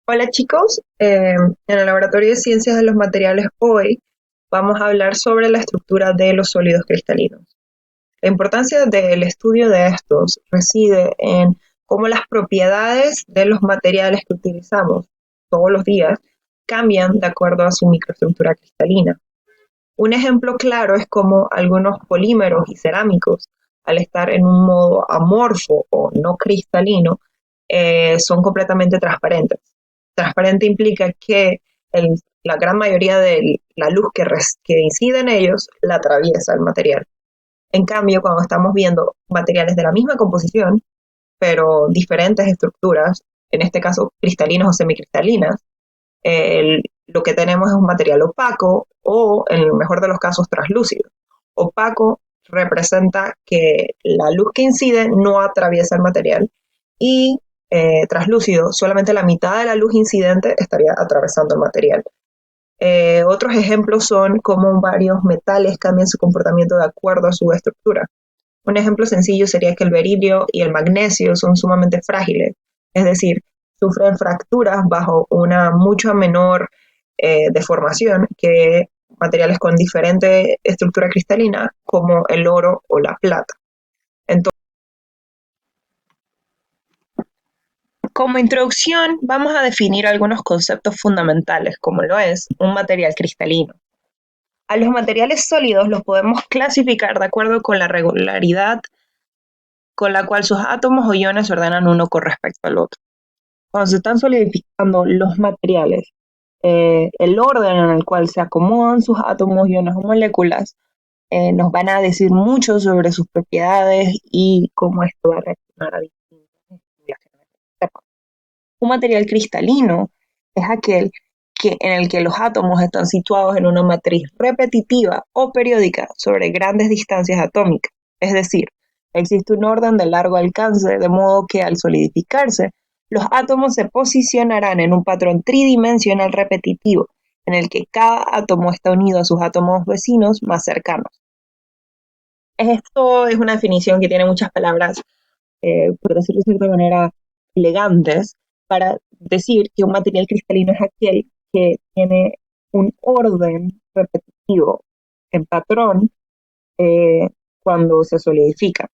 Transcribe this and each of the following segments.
Hola chicos, en el Laboratorio de Ciencias de los Materiales hoy vamos a hablar sobre la estructura de los sólidos cristalinos. La importancia del estudio de estos reside en cómo las propiedades de los materiales que utilizamos todos los días cambian de acuerdo a su microestructura cristalina. Un ejemplo claro es cómo algunos polímeros y cerámicos, al estar en un modo amorfo o no cristalino, son completamente transparentes. Transparente implica que la gran mayoría de la luz que incide en ellos la atraviesa el material. En cambio, cuando estamos viendo materiales de la misma composición, pero diferentes estructuras, en este caso cristalinas o semicristalinas, lo que tenemos es un material opaco o, en el mejor de los casos, translúcido. Opaco representa que la luz que incide no atraviesa el material y translúcido, solamente la mitad de la luz incidente estaría atravesando el material. Otros ejemplos son cómo varios metales cambian su comportamiento de acuerdo a su estructura. Un ejemplo sencillo sería que el berilio y el magnesio son sumamente frágiles, es decir, sufren fracturas bajo una mucho menor deformación que materiales con diferente estructura cristalina como el oro o la plata. Entonces, como introducción, vamos a definir algunos conceptos fundamentales, como lo es un material cristalino. A los materiales sólidos los podemos clasificar de acuerdo con la regularidad con la cual sus átomos o iones se ordenan uno con respecto al otro. Cuando se están solidificando los materiales, el orden en el cual se acomodan sus átomos, iones o moléculas nos van a decir mucho sobre sus propiedades y cómo esto va a reaccionar a distintas estimulaciones externas. Un material cristalino es aquel en el que los átomos están situados en una matriz repetitiva o periódica sobre grandes distancias atómicas, es decir, existe un orden de largo alcance, de modo que al solidificarse, los átomos se posicionarán en un patrón tridimensional repetitivo, en el que cada átomo está unido a sus átomos vecinos más cercanos. Esto es una definición que tiene muchas palabras, por decirlo de cierta manera, elegantes, para decir que un material cristalino es aquel que tiene un orden repetitivo en patrón cuando se solidifica.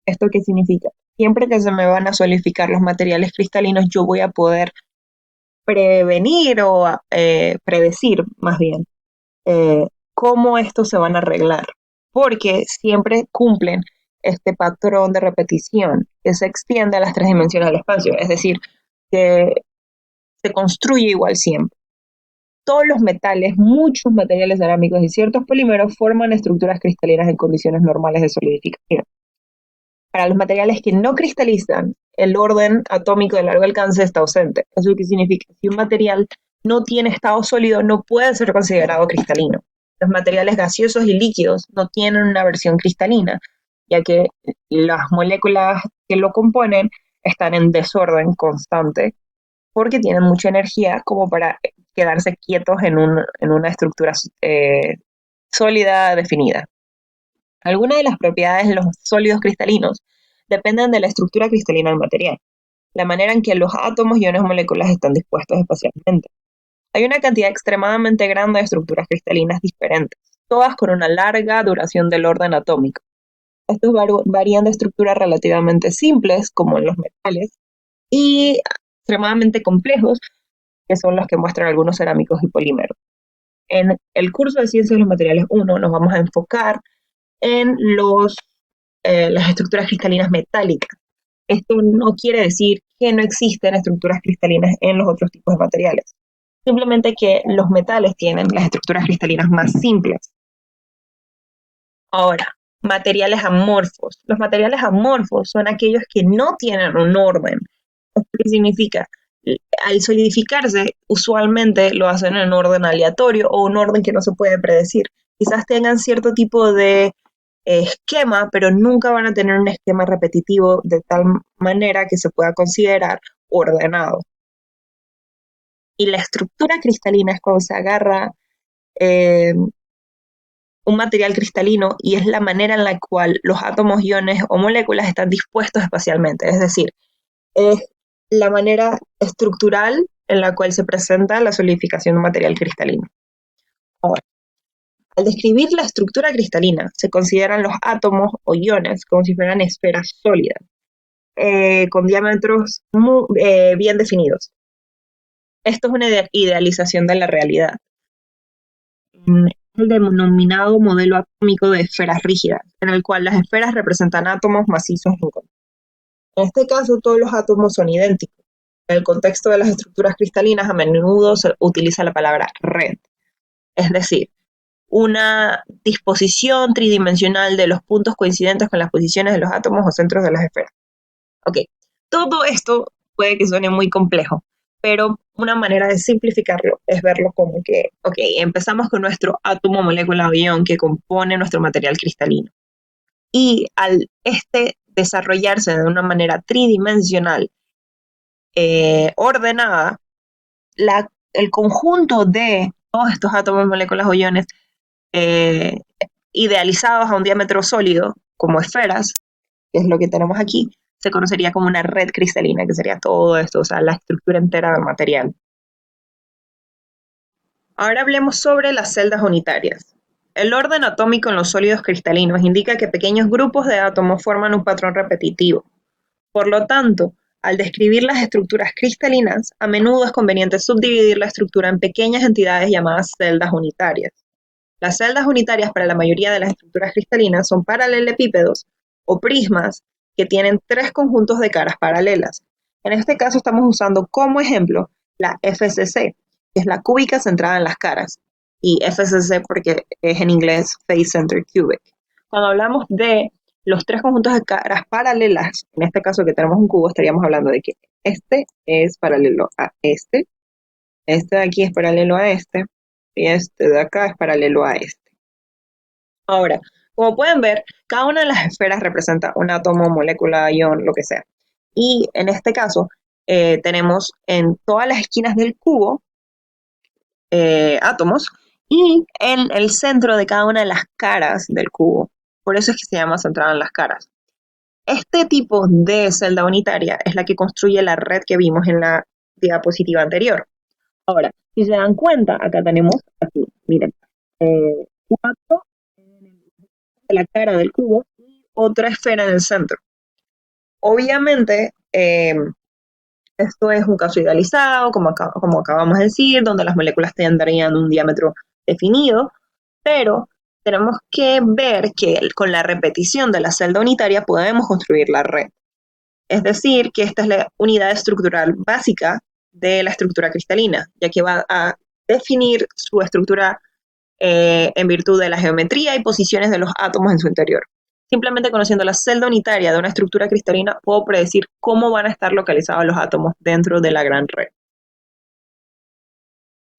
¿Esto qué significa? Siempre que se me van a solidificar los materiales cristalinos, yo voy a poder prevenir o predecir, más bien, cómo estos se van a arreglar, porque siempre cumplen este patrón de repetición que se extiende a las tres dimensiones del espacio, es decir, que se construye igual siempre. Todos los metales, muchos materiales cerámicos y ciertos polímeros forman estructuras cristalinas en condiciones normales de solidificación. Para los materiales que no cristalizan, el orden atómico de largo alcance está ausente. ¿Eso qué significa? Si un material no tiene estado sólido, no puede ser considerado cristalino. Los materiales gaseosos y líquidos no tienen una versión cristalina, ya que las moléculas que lo componen están en desorden constante porque tienen mucha energía como para quedarse quietos en una estructura sólida definida. Algunas de las propiedades de los sólidos cristalinos dependen de la estructura cristalina del material, la manera en que los átomos, iones o moléculas están dispuestos espacialmente. Hay una cantidad extremadamente grande de estructuras cristalinas diferentes, todas con una larga duración del orden atómico. Estos varían de estructuras relativamente simples, como en los metales, y extremadamente complejos, que son los que muestran algunos cerámicos y polímeros. En el curso de Ciencias de los Materiales 1 nos vamos a enfocar en las estructuras cristalinas metálicas. Esto no quiere decir que no existen estructuras cristalinas en los otros tipos de materiales. Simplemente que los metales tienen las estructuras cristalinas más simples. Ahora, materiales amorfos. Los materiales amorfos son aquellos que no tienen un orden. ¿Esto qué significa? Al solidificarse, usualmente lo hacen en orden aleatorio o un orden que no se puede predecir. Quizás tengan cierto tipo de esquema, pero nunca van a tener un esquema repetitivo de tal manera que se pueda considerar ordenado. Y la estructura cristalina es cuando se agarra un material cristalino y es la manera en la cual los átomos, iones o moléculas están dispuestos espacialmente. Es decir, es la manera estructural en la cual se presenta la solidificación de un material cristalino. Ahora, al describir la estructura cristalina, se consideran los átomos o iones como si fueran esferas sólidas, con diámetros bien definidos. Esto es una idealización de la realidad. El denominado modelo atómico de esferas rígidas, en el cual las esferas representan átomos macizos en contacto. En este caso, todos los átomos son idénticos. En el contexto de las estructuras cristalinas, a menudo se utiliza la palabra red, es decir, una disposición tridimensional de los puntos coincidentes con las posiciones de los átomos o centros de las esferas. Ok, todo esto puede que suene muy complejo, pero una manera de simplificarlo es verlo como que, ok, empezamos con nuestro átomo, molécula o ion que compone nuestro material cristalino. Y al desarrollarse de una manera tridimensional ordenada, el conjunto de todos estos átomos, moléculas o iones idealizados a un diámetro sólido, como esferas, que es lo que tenemos aquí, se conocería como una red cristalina, que sería todo esto, o sea, la estructura entera del material. Ahora hablemos sobre las celdas unitarias. El orden atómico en los sólidos cristalinos indica que pequeños grupos de átomos forman un patrón repetitivo. Por lo tanto, al describir las estructuras cristalinas, a menudo es conveniente subdividir la estructura en pequeñas entidades llamadas celdas unitarias. Las celdas unitarias para la mayoría de las estructuras cristalinas son paralelepípedos o prismas que tienen tres conjuntos de caras paralelas. En este caso estamos usando como ejemplo la FCC, que es la cúbica centrada en las caras, y FCC porque es en inglés Face Center Cubic. Cuando hablamos de los tres conjuntos de caras paralelas, en este caso que tenemos un cubo, estaríamos hablando de que este es paralelo a este de aquí es paralelo a este, y este de acá es paralelo a este. Ahora, como pueden ver, cada una de las esferas representa un átomo, molécula, ion, lo que sea. Y en este caso, tenemos en todas las esquinas del cubo átomos y en el centro de cada una de las caras del cubo. Por eso es que se llama centrada en las caras. Este tipo de celda unitaria es la que construye la red que vimos en la diapositiva anterior. Ahora, si se dan cuenta, acá tenemos, aquí, miren, cuatro de la cara del cubo y otra esfera en el centro. Obviamente, esto es un caso idealizado, como acabamos de decir, donde las moléculas tendrían un diámetro definido, pero tenemos que ver que con la repetición de la celda unitaria podemos construir la red. Es decir, que esta es la unidad estructural básica de la estructura cristalina, ya que va a definir su estructura en virtud de la geometría y posiciones de los átomos en su interior. Simplemente conociendo la celda unitaria de una estructura cristalina, puedo predecir cómo van a estar localizados los átomos dentro de la gran red.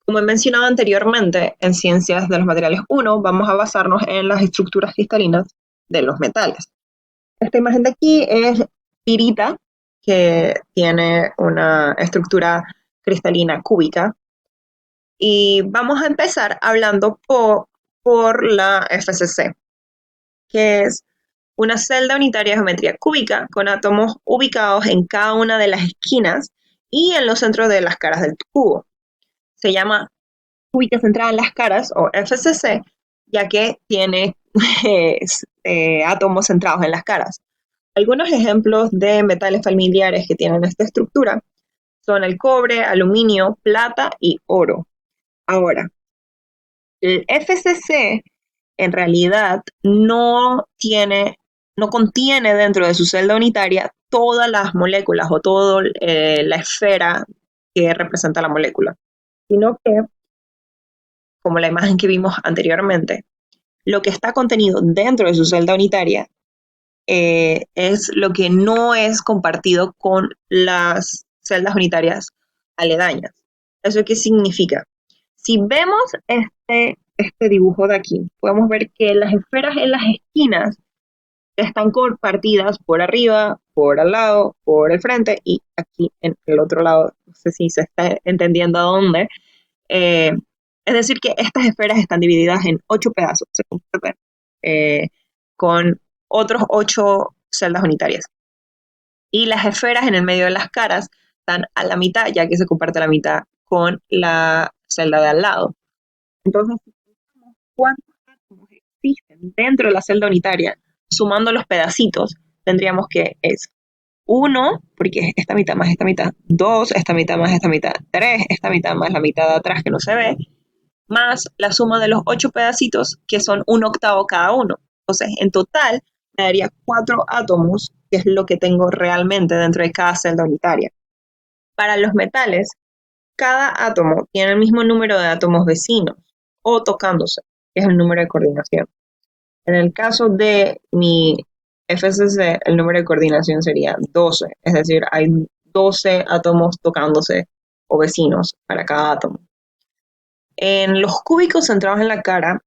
Como he mencionado anteriormente, en Ciencias de los Materiales 1, vamos a basarnos en las estructuras cristalinas de los metales. Esta imagen de aquí es pirita, que tiene una estructura cristalina cúbica. Y vamos a empezar hablando por la FCC, que es una celda unitaria de geometría cúbica con átomos ubicados en cada una de las esquinas y en los centros de las caras del cubo. Se llama cúbica centrada en las caras o FCC, ya que tiene átomos centrados en las caras. Algunos ejemplos de metales familiares que tienen esta estructura son el cobre, aluminio, plata y oro. Ahora, el FCC en realidad no contiene dentro de su celda unitaria todas las moléculas o toda la esfera que representa la molécula, sino que, como la imagen que vimos anteriormente, lo que está contenido dentro de su celda unitaria es lo que no es compartido con las celdas unitarias aledañas. ¿Eso qué significa? Si vemos este dibujo de aquí, podemos ver que las esferas en las esquinas están compartidas por arriba, por al lado, por el frente y aquí en el otro lado. No sé si se está entendiendo a dónde. Es decir, que estas esferas están divididas en 8 pedazos, con otros 8 celdas unitarias. Y las esferas en el medio de las caras están a la mitad, ya que se comparte la mitad con la celda de al lado. Entonces, ¿cuántos átomos existen dentro de la celda unitaria? Sumando los pedacitos, tendríamos que es 1, porque es esta mitad más esta mitad, 2, esta mitad más esta mitad, 3, esta mitad más la mitad de atrás que no se ve, más la suma de los 8 pedacitos, que son 1/8 cada uno. Entonces, en total, me daría 4 átomos, que es lo que tengo realmente dentro de cada celda unitaria. Para los metales, cada átomo tiene el mismo número de átomos vecinos o tocándose, que es el número de coordinación. En el caso de mi FCC, el número de coordinación sería 12, es decir, hay 12 átomos tocándose o vecinos para cada átomo. En los cúbicos centrados en la cara,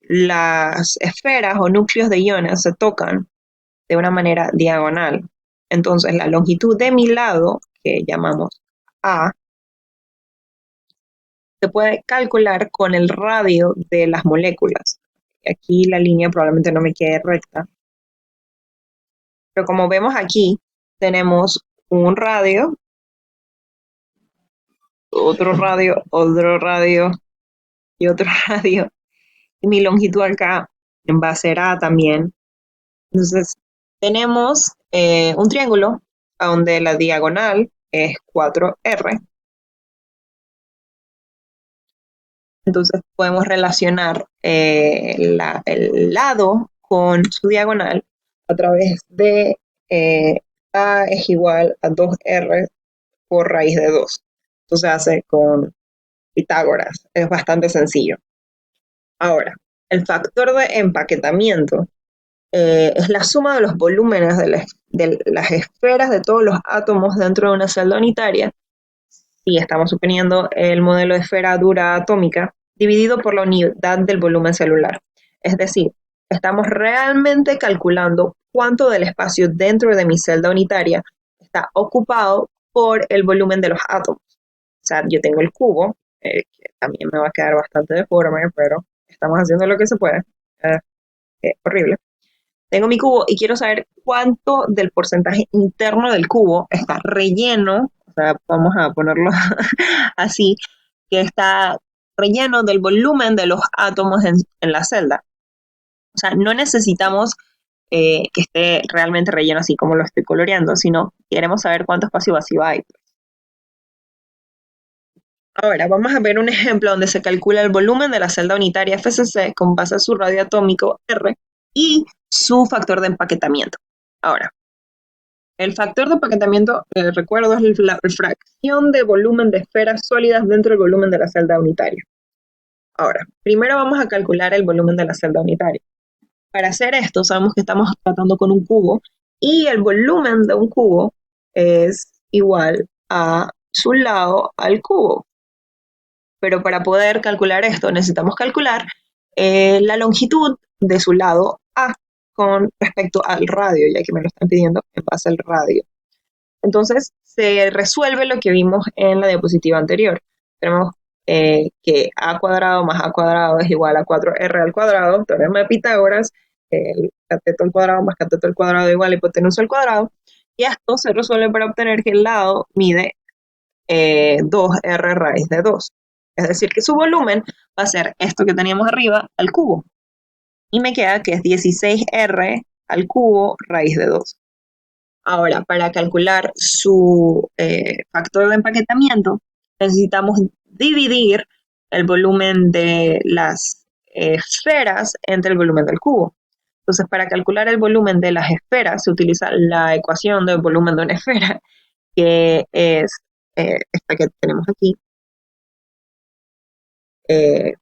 las esferas o núcleos de iones se tocan de una manera diagonal. Entonces, la longitud de mi lado, que llamamos A, se puede calcular con el radio de las moléculas. Aquí la línea probablemente no me quede recta, pero como vemos aquí, tenemos un radio, otro radio y otro radio. Y mi longitud acá va a ser A también. Entonces, tenemos un triángulo donde la diagonal es 4R. Entonces, podemos relacionar el lado con su diagonal a través de A es igual a 2R por raíz de 2. Esto se hace con Pitágoras. Es bastante sencillo. Ahora, el factor de empaquetamiento es la suma de los volúmenes de las esferas de todos los átomos dentro de una celda unitaria, y estamos suponiendo el modelo de esfera dura atómica, dividido por la unidad del volumen celular. Es decir, estamos realmente calculando cuánto del espacio dentro de mi celda unitaria está ocupado por el volumen de los átomos. O sea, yo tengo el cubo, que también me va a quedar bastante deforme, pero estamos haciendo lo que se puede. Horrible. Tengo mi cubo y quiero saber cuánto del porcentaje interno del cubo está relleno, o sea, vamos a ponerlo así, que está relleno del volumen de los átomos en la celda. O sea, no necesitamos que esté realmente relleno así como lo estoy coloreando, sino queremos saber cuánto espacio vacío hay. Ahora, vamos a ver un ejemplo donde se calcula el volumen de la celda unitaria FCC con base a su radio atómico R y su factor de empaquetamiento. Ahora, el factor de empaquetamiento, recuerdo, es la fracción de volumen de esferas sólidas dentro del volumen de la celda unitaria. Ahora, primero vamos a calcular el volumen de la celda unitaria. Para hacer esto, sabemos que estamos tratando con un cubo y el volumen de un cubo es igual a su lado al cubo. Pero para poder calcular esto necesitamos calcular la longitud de su lado A con respecto al radio, ya que me lo están pidiendo en base al radio. Entonces se resuelve lo que vimos en la diapositiva anterior. Tenemos que A cuadrado más A cuadrado es igual a 4R al cuadrado, teorema de Pitágoras, el cateto al cuadrado más cateto al cuadrado igual a hipotenusa al cuadrado, y esto se resuelve para obtener que el lado mide 2R raíz de 2. Es decir, que su volumen va a ser esto que teníamos arriba al cubo. Y me queda que es 16R al cubo raíz de 2. Ahora, para calcular su factor de empaquetamiento, necesitamos dividir el volumen de las esferas entre el volumen del cubo. Entonces, para calcular el volumen de las esferas, se utiliza la ecuación del volumen de una esfera, que es esta que tenemos aquí,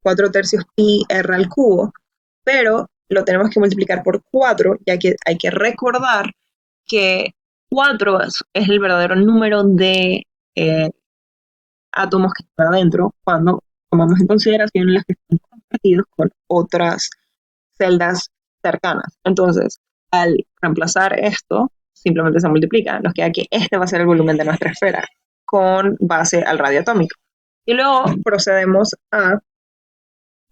4 tercios pi r al cubo, pero lo tenemos que multiplicar por 4, ya que hay que recordar que 4 es el verdadero número de átomos que están adentro cuando tomamos en consideración las que están compartidos con otras celdas cercanas. Entonces, al reemplazar esto, simplemente se multiplica. Nos queda que este va a ser el volumen de nuestra esfera con base al radio atómico. Y luego procedemos a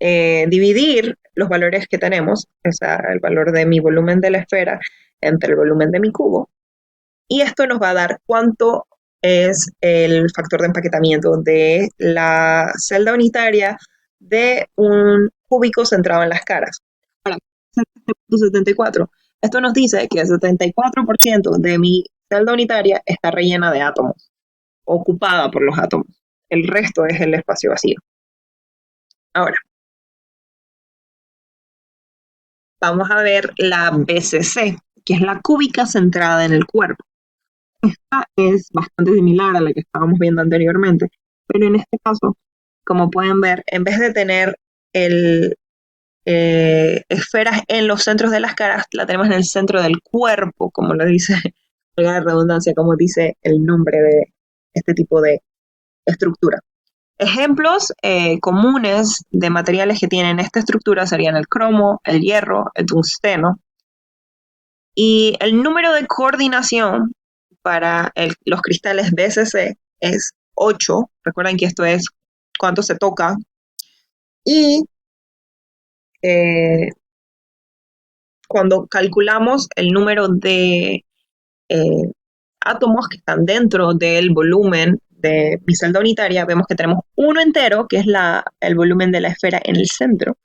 dividir los valores que tenemos, o sea, el valor de mi volumen de la esfera entre el volumen de mi cubo, y esto nos va a dar cuánto es el factor de empaquetamiento de la celda unitaria de un cúbico centrado en las caras. Ahora, 74. Esto nos dice que el 74% de mi celda unitaria está rellena de átomos, ocupada por los átomos. El resto es el espacio vacío. Ahora, vamos a ver la BCC, que es la cúbica centrada en el cuerpo. Esta es bastante similar a la que estábamos viendo anteriormente, pero en este caso, como pueden ver, en vez de tener esferas en los centros de las caras, la tenemos en el centro del cuerpo, como lo dice, la redundancia, como dice el nombre de este tipo de estructura. Ejemplos comunes de materiales que tienen esta estructura serían el cromo, el hierro, el tungsteno. Y el número de coordinación para los cristales BCC es 8. Recuerden que esto es cuánto se toca. Y cuando calculamos el número de átomos que están dentro del volumen de mi celda unitaria, vemos que tenemos uno entero, que es el volumen de la esfera en el centro,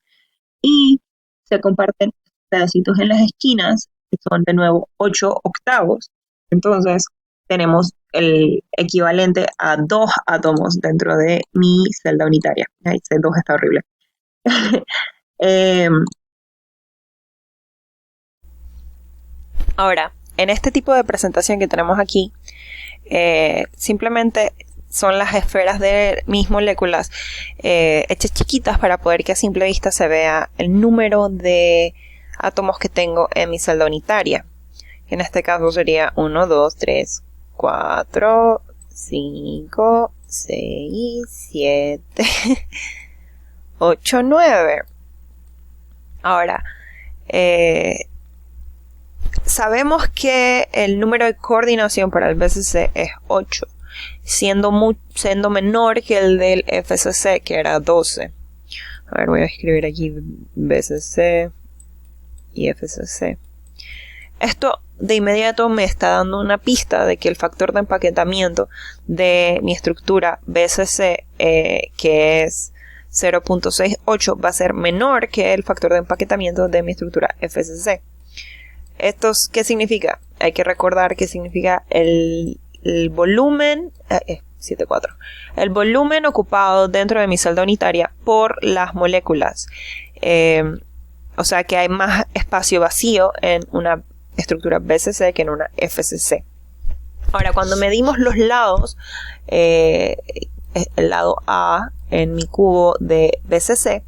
y se comparten pedacitos en las esquinas, que son de nuevo 8 octavos. Entonces tenemos el equivalente a 2 átomos dentro de mi celda unitaria. Ahí, 2 está horrible. Ahora, en este tipo de presentación que tenemos aquí, simplemente son las esferas de mis moléculas hechas chiquitas para poder que a simple vista se vea el número de átomos que tengo en mi celda unitaria. En este caso sería 1, 2, 3, 4, 5, 6, 7, 8, 9. Ahora, sabemos que el número de coordinación para el BCC es 8, siendo menor que el del FCC, que era 12. A ver, voy a escribir aquí BCC y FCC. Esto de inmediato me está dando una pista de que el factor de empaquetamiento de mi estructura BCC, que es 0.68, va a ser menor que el factor de empaquetamiento de mi estructura FCC. ¿Esto qué significa? Hay que recordar que significa el volumen 7.4. El volumen ocupado dentro de mi celda unitaria por las moléculas. O sea que hay más espacio vacío en una estructura BCC que en una FCC. Ahora, cuando medimos los lados, el lado A en mi cubo de BCC,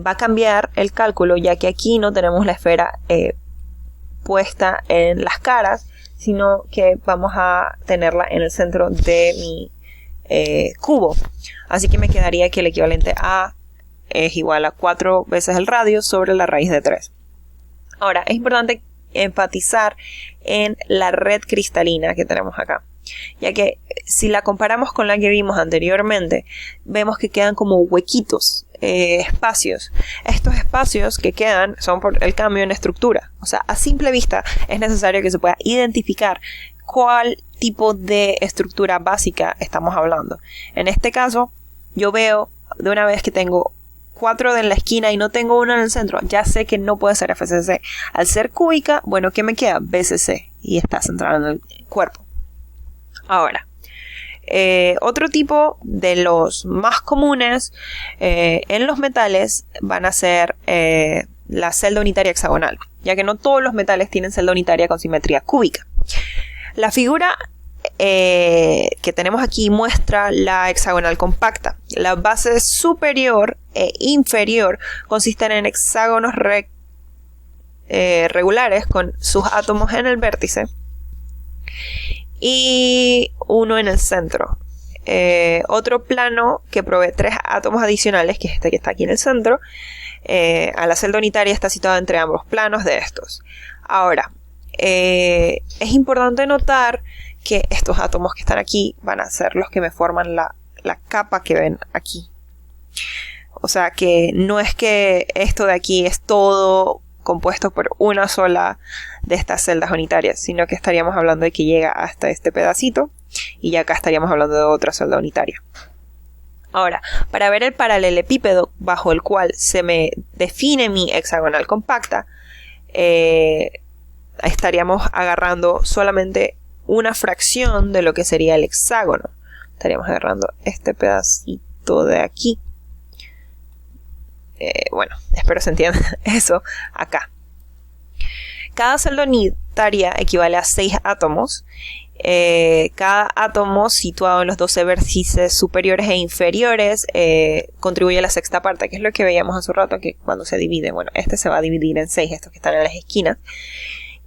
va a cambiar el cálculo, ya que aquí no tenemos la esfera puesta en las caras, sino que vamos a tenerla en el centro de mi cubo. Así que me quedaría que el equivalente a es igual a 4 veces el radio sobre la raíz de 3. Ahora, es importante enfatizar en la red cristalina que tenemos acá, ya que si la comparamos con la que vimos anteriormente, vemos que quedan como huequitos, espacios. Estos espacios que quedan son por el cambio en estructura. O sea, a simple vista es necesario que se pueda identificar cuál tipo de estructura básica estamos hablando. En este caso, yo veo de una vez que tengo 4 en la esquina y no tengo uno en el centro, ya sé que no puede ser FCC. Al ser cúbica, bueno, ¿qué me queda? BCC, y está centrado en el cuerpo. Ahora, otro tipo de los más comunes en los metales van a ser la celda unitaria hexagonal, ya que no todos los metales tienen celda unitaria con simetría cúbica. La figura que tenemos aquí muestra la hexagonal compacta. Las bases superior e inferior consisten en hexágonos regulares con sus átomos en el vértice y uno en el centro. Otro plano que provee 3 átomos adicionales, que es este que está aquí en el centro, a la celda unitaria está situada entre ambos planos de estos. Ahora, es importante notar que estos átomos que están aquí van a ser los que me forman la capa que ven aquí. O sea que no es que esto de aquí es todo compuesto por una sola de estas celdas unitarias, sino que estaríamos hablando de que llega hasta este pedacito y ya acá estaríamos hablando de otra celda unitaria. Ahora, para ver el paralelepípedo bajo el cual se me define mi hexagonal compacta, estaríamos agarrando solamente una fracción de lo que sería el hexágono. Estaríamos agarrando este pedacito de aquí. Bueno, espero se entienda eso acá. Cada celda unitaria equivale a 6 átomos. Cada átomo situado en los 12 vértices superiores e inferiores contribuye a la sexta parte, que es lo que veíamos hace un rato, que cuando se divide, bueno, este se va a dividir en 6, estos que están en las esquinas.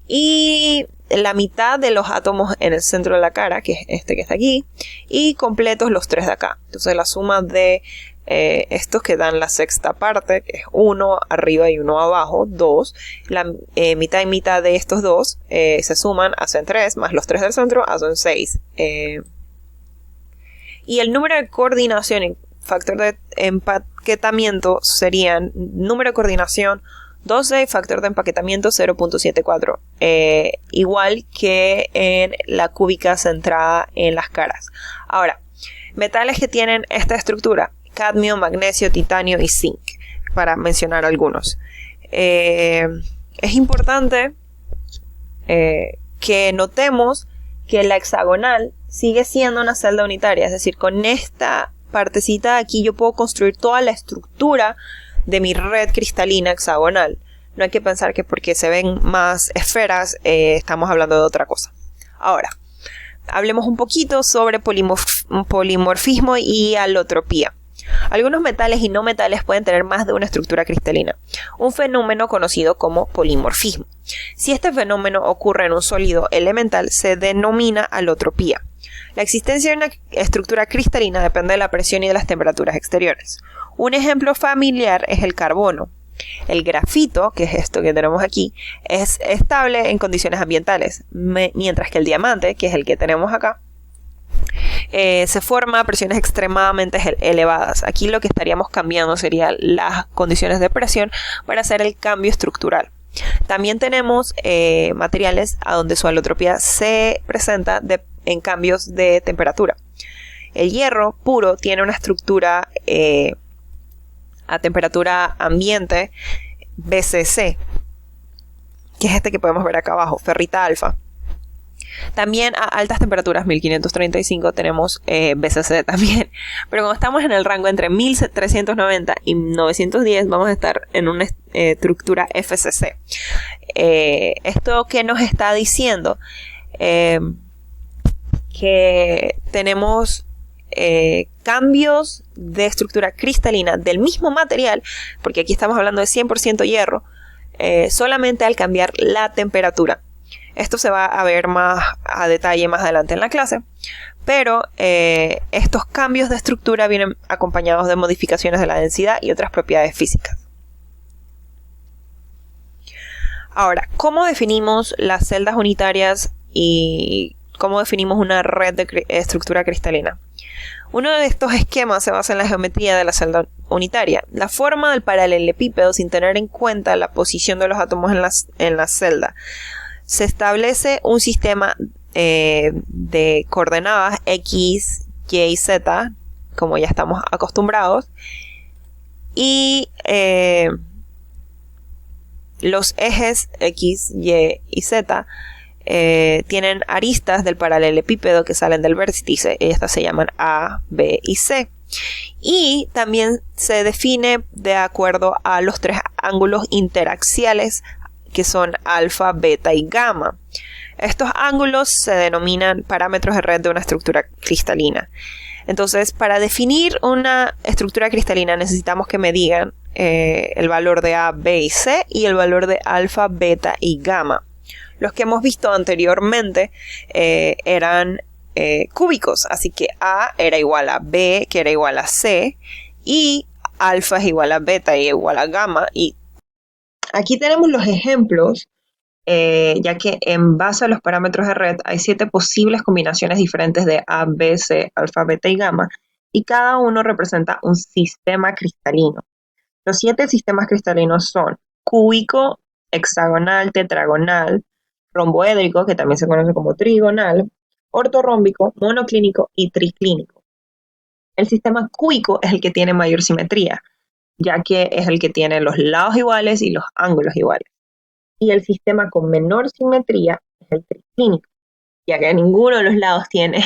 Y la mitad de los átomos en el centro de la cara, que es este que está aquí, y completos los 3 de acá. Entonces la suma de estos que dan la sexta parte, que es 1 arriba y 1 abajo, 2, la mitad y mitad de estos dos se suman, hacen 3, más los 3 del centro hacen 6. Y el número de coordinación y factor de empaquetamiento serían número de coordinación 12 y factor de empaquetamiento 0.74, igual que en la cúbica centrada en las caras. Ahora, metales que tienen esta estructura: cadmio, magnesio, titanio y zinc, para mencionar algunos. Es importante que notemos que la hexagonal sigue siendo una celda unitaria, es decir, con esta partecita de aquí yo puedo construir toda la estructura de mi red cristalina hexagonal. No hay que pensar que porque se ven más esferas estamos hablando de otra cosa. Ahora, hablemos un poquito sobre polimorfismo y alotropía. Algunos metales y no metales pueden tener más de una estructura cristalina, un fenómeno conocido como polimorfismo. Si este fenómeno ocurre en un sólido elemental, se denomina alotropía. La existencia de una estructura cristalina depende de la presión y de las temperaturas exteriores. Un ejemplo familiar es el carbono. El grafito, que es esto que tenemos aquí, es estable en condiciones ambientales, mientras que el diamante, que es el que tenemos acá, se forma a presiones extremadamente elevadas. Aquí lo que estaríamos cambiando serían las condiciones de presión para hacer el cambio estructural. También tenemos materiales a donde su alotropía se presenta en cambios de temperatura. El hierro puro tiene una estructura a temperatura ambiente BCC, que es este que podemos ver acá abajo, ferrita alfa. También a altas temperaturas, 1535, tenemos BCC también. Pero cuando estamos en el rango entre 1390 y 910, vamos a estar en una estructura FCC. ¿Esto qué nos está diciendo? Que tenemos cambios de estructura cristalina del mismo material, porque aquí estamos hablando de 100% hierro, solamente al cambiar la temperatura. Esto se va a ver más a detalle más adelante en la clase, pero estos cambios de estructura vienen acompañados de modificaciones de la densidad y otras propiedades físicas. Ahora, ¿cómo definimos las celdas unitarias y cómo definimos una red de estructura cristalina? Uno de estos esquemas se basa en la geometría de la celda unitaria. La forma del paralelepípedo, sin tener en cuenta la posición de los átomos en la celda. Se establece un sistema de coordenadas X, Y y Z, como ya estamos acostumbrados, y los ejes X, Y y Z tienen aristas del paralelepípedo que salen del vértice. Estas se llaman A, B y C. Y también se define de acuerdo a los 3 ángulos interaxiales, que son alfa, beta y gamma. Estos ángulos se denominan parámetros de red de una estructura cristalina. Entonces, para definir una estructura cristalina necesitamos que me digan el valor de A, B y C y el valor de alfa, beta y gamma. Los que hemos visto anteriormente eran cúbicos, así que A era igual a B, que era igual a C, y alfa es igual a beta y igual a gamma. Y aquí tenemos los ejemplos, ya que en base a los parámetros de red hay 7 posibles combinaciones diferentes de A, B, C, alfa, beta y gamma, y cada uno representa un sistema cristalino. Los 7 sistemas cristalinos son cúbico, hexagonal, tetragonal, romboédrico, que también se conoce como trigonal, ortorrómbico, monoclínico y triclínico. El sistema cúbico es el que tiene mayor simetría, ya que es el que tiene los lados iguales y los ángulos iguales. Y el sistema con menor simetría es el triclínico, ya que ninguno de los lados tiene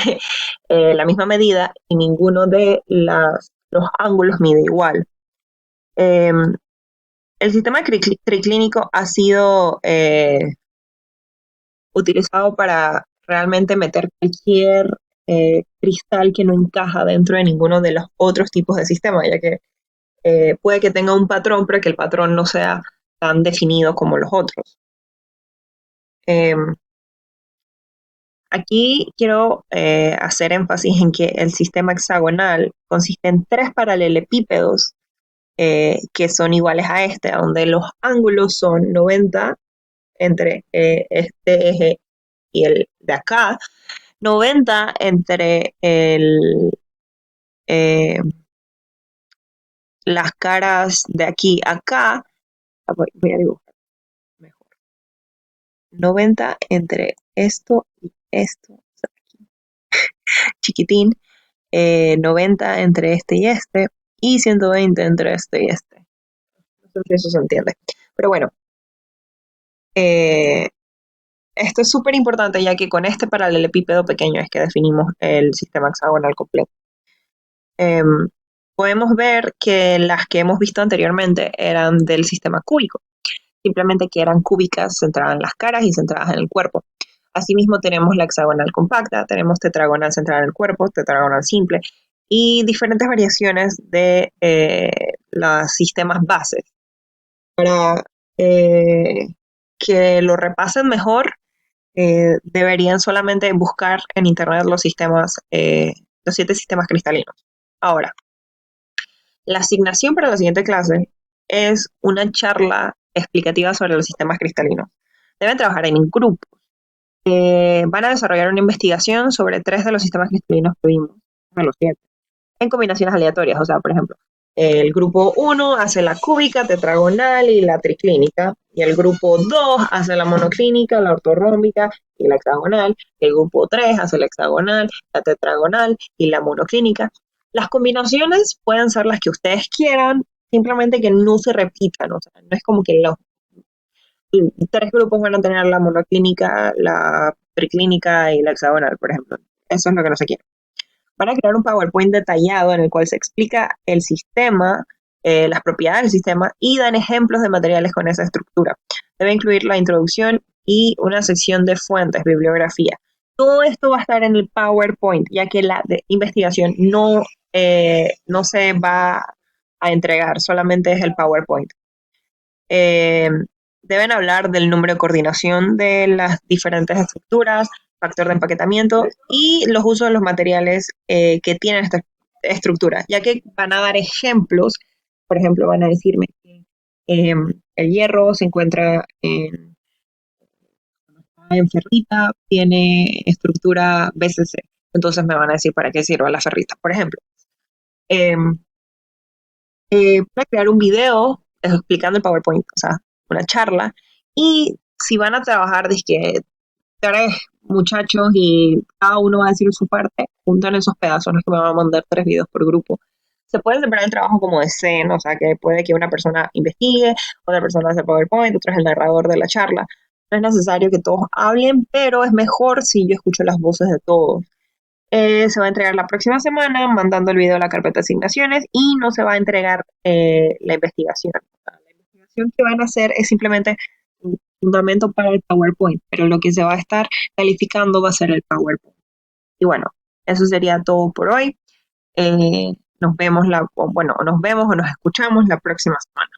la misma medida y ninguno de los ángulos mide igual. El sistema triclínico ha sido utilizado para realmente meter cualquier cristal que no encaja dentro de ninguno de los otros tipos de sistemas, ya que puede que tenga un patrón, pero que el patrón no sea tan definido como los otros. Aquí quiero hacer énfasis en que el sistema hexagonal consiste en 3 paralelepípedos que son iguales a este, donde los ángulos son 90 entre este eje y el de acá, 90 entre las caras de aquí a acá. Voy a dibujar mejor. 90 entre esto y esto, o sea, aquí, chiquitín, 90 entre este y 120 entre este y este. No sé si eso se entiende. Pero bueno, esto es súper importante, ya que con este paralelepípedo pequeño es que definimos el sistema hexagonal completo. Podemos ver que las que hemos visto anteriormente eran del sistema cúbico, simplemente que eran cúbicas centradas en las caras y centradas en el cuerpo. Asimismo tenemos la hexagonal compacta, tenemos tetragonal centrada en el cuerpo, tetragonal simple y diferentes variaciones de los sistemas bases. Para que lo repasen mejor, deberían solamente buscar en internet los 7 sistemas cristalinos. Ahora, la asignación para la siguiente clase es una charla explicativa sobre los sistemas cristalinos. Deben trabajar en grupos. Van a desarrollar una investigación sobre 3 de los sistemas cristalinos que vimos, de los 7, en combinaciones aleatorias. O sea, por ejemplo, el grupo 1 hace la cúbica, tetragonal y la triclínica, y el grupo 2 hace la monoclínica, la ortorrómbica y la hexagonal, el grupo 3 hace la hexagonal, la tetragonal y la monoclínica. Las combinaciones pueden ser las que ustedes quieran, simplemente que no se repitan, o sea, no es como que los 3 grupos van a tener la monoclínica, la triclínica y la hexagonal, por ejemplo. Eso es lo que no se quiere. Van a crear un PowerPoint detallado en el cual se explica el sistema, las propiedades del sistema y dan ejemplos de materiales con esa estructura. Debe incluir la introducción y una sección de fuentes, bibliografía. Todo esto va a estar en el PowerPoint, ya que la investigación no se va a entregar, solamente es el PowerPoint. Deben hablar del número de coordinación de las diferentes estructuras, factor de empaquetamiento y los usos de los materiales que tienen esta estructura, ya que van a dar ejemplos. Por ejemplo, van a decirme que el hierro se encuentra en ferrita, tiene estructura BCC. Entonces me van a decir para qué sirve la ferrita, por ejemplo. Para crear un video explicando el PowerPoint, o sea, una charla, y si van a trabajar, dizque 3 muchachos y cada uno va a decir su parte, juntan esos pedazos, no es que me van a mandar 3 videos por grupo. Se puede separar el trabajo como de escena, o sea, que puede que una persona investigue, otra persona hace PowerPoint, otro es el narrador de la charla. No es necesario que todos hablen, pero es mejor si yo escucho las voces de todos. Se va a entregar la próxima semana, mandando el video a la carpeta de asignaciones y no se va a entregar la investigación. La investigación que van a hacer es simplemente un fundamento para el PowerPoint, pero lo que se va a estar calificando va a ser el PowerPoint. Y bueno, eso sería todo por hoy. Nos vemos o nos escuchamos la próxima semana.